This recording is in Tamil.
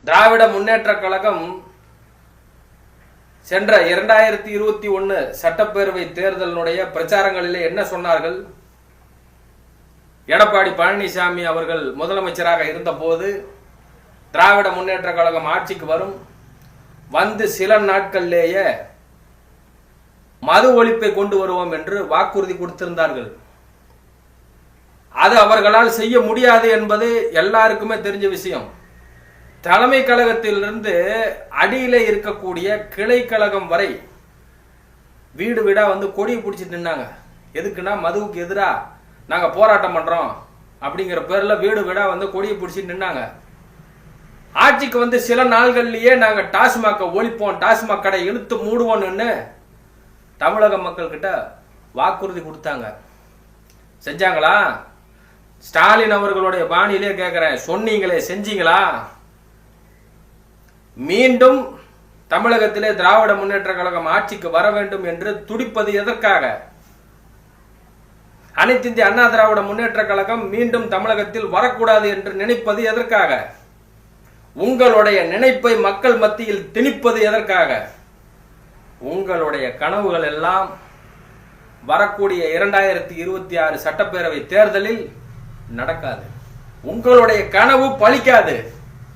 திராவிட முன்னேற்ற கழகம் சென்ற 2021 சட்டப்பேரவை தேர்தலினுடைய பிரச்சாரங்களிலே என்ன சொன்னார்கள்? எடப்பாடி பழனிசாமி அவர்கள் முதலமைச்சராக இருந்தபோது திராவிட முன்னேற்ற கழகம் ஆட்சிக்கு வரும், வந்து சில நாட்களிலேயே மது ஒழிப்பை கொண்டு வருவோம் என்று வாக்குறுதி கொடுத்திருந்தார்கள். அது அவர்களால் செய்ய முடியாது என்பது எல்லாருக்குமே தெரிஞ்ச விஷயம். தலைமை கழகத்திலிருந்து அடியிலே இருக்கக்கூடிய கிளை கழகம் வரை வீடு வீடா வந்து கொடியை பிடிச்சிட்டு நின்னாங்க. எதுக்குன்னா மதுவுக்கு எதிராக நாங்க போராட்டம் பண்றோம் அப்படிங்கிற பேர்ல வீடு வீடா வந்து கொடியை பிடிச்சிட்டு நின்னாங்க. ஆட்சிக்கு வந்து சில நாள்கள்லயே நாங்க டாஸ்மாக் ஒழிப்போம், டாஸ்மாக் கடை இழுத்து மூடுவோம்னு தமிழக மக்கள் கிட்ட வாக்குறுதி கொடுத்தாங்க. செஞ்சாங்களா? ஸ்டாலின் அவர்களுடைய பாணியிலே கேட்கிறேன், சொன்னீங்களே செஞ்சீங்களா? மீண்டும் தமிழகத்திலே திராவிட முன்னேற்ற கழகம் ஆட்சிக்கு வர வேண்டும் என்று துடிப்பது எதற்காக? அனைத்து இந்திய அண்ணா திராவிட முன்னேற்ற கழகம் மீண்டும் தமிழகத்தில் வரக்கூடாது என்று நினைப்பது எதற்காக? உங்களுடைய நினைப்பை மக்கள் மத்தியில் திணிப்பது எதற்காக? உங்களுடைய கனவுகள் எல்லாம் வரக்கூடிய 2026 சட்டப்பேரவை தேர்தலில் நடக்காது. உங்களுடைய கனவு பலிக்காது.